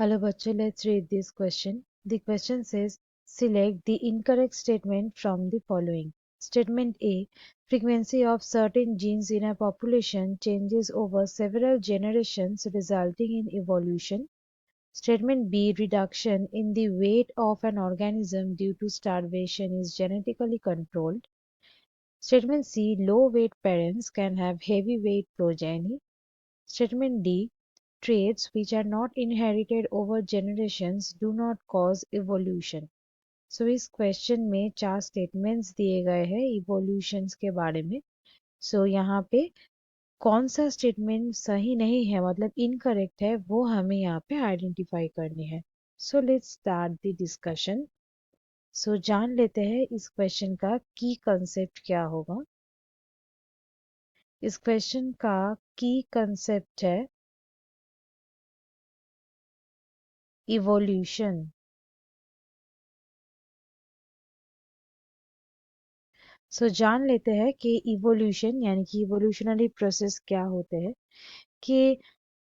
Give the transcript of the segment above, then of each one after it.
Hello, Bachcho. Let's read this question. The question says, select the incorrect statement from the following. Statement A, frequency of certain genes in a population changes over several generations resulting in evolution. Statement B, reduction in the weight of an organism due to starvation is genetically controlled. Statement C, low weight parents can have heavy weight progeny. Statement D, traits which are not inherited over generations do not cause evolution. So इस question में 4 statements दिए गए हैं evolutions के बारे में. सो यहाँ पे कौन सा स्टेटमेंट सही नहीं है मतलब इनकरेक्ट है वो हमें यहाँ पे आइडेंटिफाई करनी है. So let's start the discussion. So जान लेते हैं इस क्वेश्चन का की कंसेप्ट क्या होगा. इस क्वेश्चन का की कंसेप्ट है इवोल्यूशन. सो जान लेते हैं कि इवोल्यूशन यानी कि इवोल्यूशनरी प्रोसेस क्या होते हैं. कि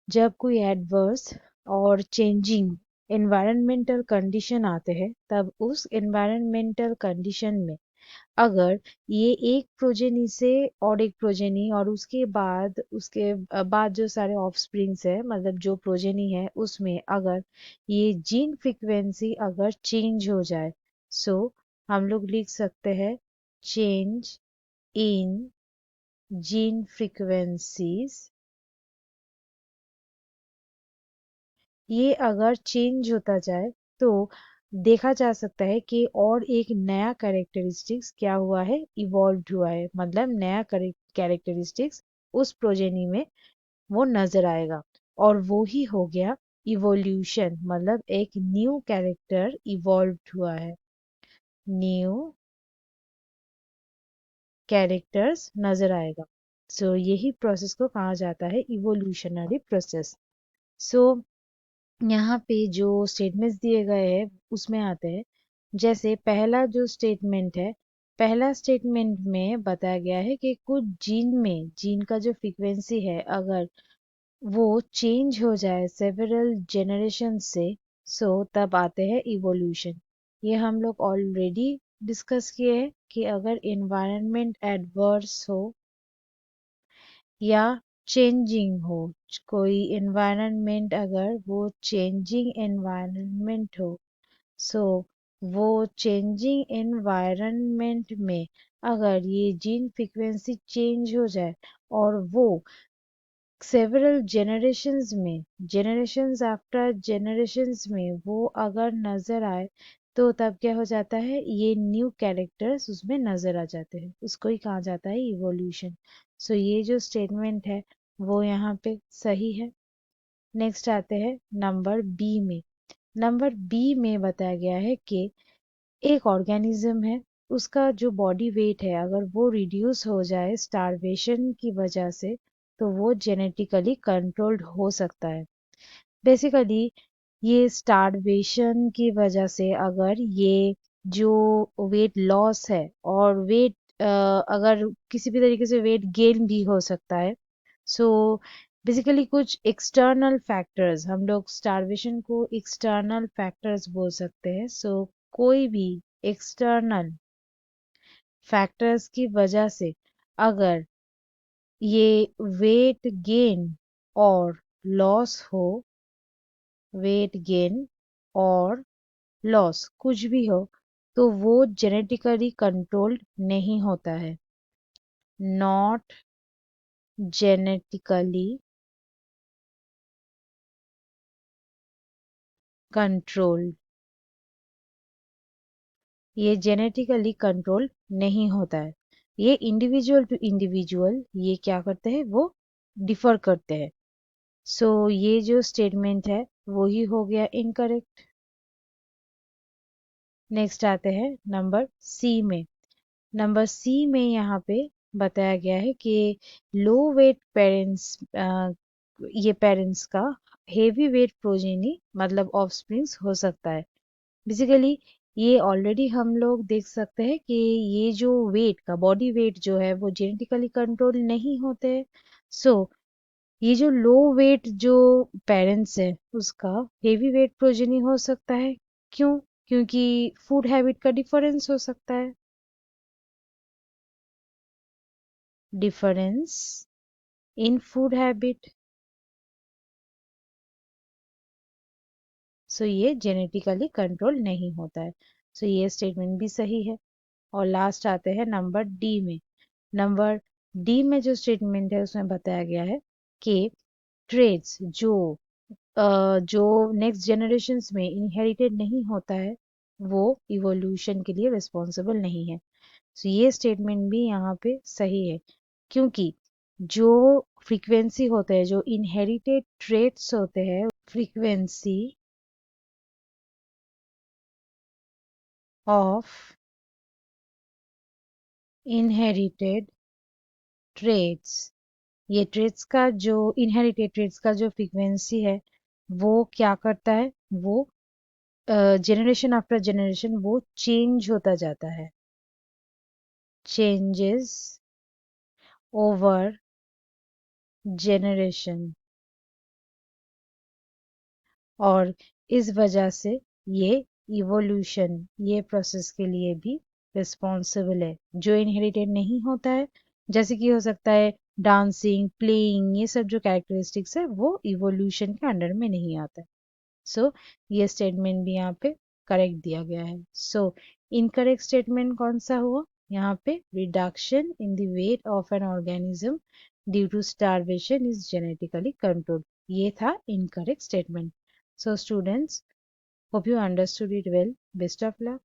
जब कोई एडवर्स और चेंजिंग एनवायरमेंटल कंडीशन आते हैं तब उस एनवायरमेंटल कंडीशन में अगर ये एक प्रोजेनी से और एक प्रोजेनी और उसके बाद जो सारे ऑफस्प्रिंग्स है मतलब जो प्रोजेनी है उसमें अगर ये जीन फ्रीक्वेंसी अगर चेंज हो जाए सो हम लोग लिख सकते हैं change in gene frequencies. ये अगर चेंज होता जाए तो देखा जा सकता है कि और एक नया कैरेक्टरिस्टिक्स क्या हुआ है इवॉल्व हुआ है मतलब नया कैरेक्टरिस्टिक्स उस प्रोजेनी में वो नजर आएगा और वो ही हो गया इवोल्यूशन मतलब एक न्यू कैरेक्टर इवॉल्व हुआ है. न्यू कैरेक्टर्स नजर आएगा. सो यही प्रोसेस को कहा जाता है इवोल्यूशनरी प्रोसेस. सो यहाँ पे जो स्टेटमेंट्स दिए गए हैं उसमें आते हैं. जैसे पहला जो स्टेटमेंट है पहला स्टेटमेंट में बताया गया है कि कुछ जीन का जो फ्रीक्वेंसी है अगर वो चेंज हो जाए सेवरल जनरेशन से सो तब आते हैं इवोल्यूशन. ये हम लोग ऑलरेडी डिस्कस किए हैं कि अगर एनवायरनमेंट एडवर्स हो या चेंजिंग हो कोई एनवायरनमेंट अगर वो चेंजिंग एनवायरनमेंट हो सो वो चेंजिंग एनवायरनमेंट में अगर ये जीन फ्रीक्वेंसी चेंज हो जाए और वो सेवरल जनरेशंस आफ्टर जनरेशंस में वो अगर नजर आए तो तब क्या हो जाता है ये न्यू कैरेक्टर्स उसमें नजर आ जाते हैं उसको ही कहा जाता है इवोल्यूशन. सो ये जो स्टेटमेंट है वो यहाँ पे सही है. नेक्स्ट आते हैं नंबर बी में. नंबर बी में बताया गया है कि एक ऑर्गेनिज्म है उसका जो बॉडी वेट है अगर वो रिड्यूस हो जाए स्टारवेशन की वजह से तो वो जेनेटिकली कंट्रोल्ड हो सकता है. बेसिकली ये स्टारवेशन की वजह से अगर ये जो वेट लॉस है और वेट अगर किसी भी तरीके से वेट गेन भी हो सकता है. सो बेसिकली कुछ एक्सटर्नल फैक्टर्स हम लोग स्टारवेशन को एक्सटर्नल फैक्टर्स बोल सकते हैं. सो कोई भी एक्सटर्नल फैक्टर्स की वजह से अगर ये वेट गेन और लॉस हो वेट गेन और लॉस कुछ भी हो तो वो जेनेटिकली कंट्रोल्ड नहीं होता है. Not genetically controlled. ये जेनेटिकली कंट्रोल नहीं होता है. ये इंडिविजुअल टू इंडिविजुअल ये क्या करते हैं वो डिफर करते हैं. सो ये जो स्टेटमेंट है वो ही हो गया इनकरेक्ट. नेक्स्ट आते हैं नंबर सी में. नंबर सी में यहाँ पे बताया गया है कि लो वेट पेरेंट्स ये पेरेंट्स का हेवी वेट प्रोजेनी मतलब ऑफस्प्रिंग्स हो सकता है. बेसिकली ये ऑलरेडी हम लोग देख सकते हैं कि ये जो वेट का बॉडी वेट जो है वो जेनेटिकली कंट्रोल नहीं होते. सो ये जो लो वेट जो पेरेंट्स है उसका हेवी वेट प्रोजेनी हो सकता है। क्यों? क्योंकि फूड हैबिट का डिफरेंस हो सकता है। Difference in food habit. So ये जेनेटिकली कंट्रोल नहीं होता है। सो ये स्टेटमेंट भी सही है। और लास्ट आते हैं नंबर डी में। नंबर डी में जो स्टेटमेंट है उसमें बताया गया है कि ट्रेड्स जो नेक्स्ट जनरेशन्स में इनहेरिटेड नहीं होता है वो इवोल्यूशन के लिए रिस्पॉन्सिबल नहीं है। तो ये स्टेटमेंट भी यहाँ पे सही है, क्योंकि जो फ्रीक्वेंसी होते हैं, जो इनहेरिटेड ट्रेट्स होते हैं, फ्रीक्वेंसी ऑफ इनहेरिटेड ट्रेट्स, ये ट्रेट्स का जो इनहेरिटेड ट्रेट्स का जो फ्रीक्वेंसी है वो क्या करता है, वो जनरेशन आफ्टर जनरेशन वो चेंज होता जाता है। Changes over generation. और इस वजह से ये इवोल्यूशन, ये प्रोसेस के लिए भी रिस्पॉन्सिबल है। जो इनहेरिटेड नहीं होता है, जैसे कि हो सकता है डांसिंग, प्लेइंग, ये सब जो कैरेक्टरिस्टिक्स है वो इवोल्यूशन के अंडर में नहीं आता है। सो ये स्टेटमेंट भी यहाँ पे करेक्ट दिया गया है। सो इनकरेक्ट स्टेटमेंट कौन सा हुआ यहाँ पे? Reduction in the weight of an organism due to starvation is genetically controlled, ये था incorrect statement. So students, hope you understood it well. Best of luck.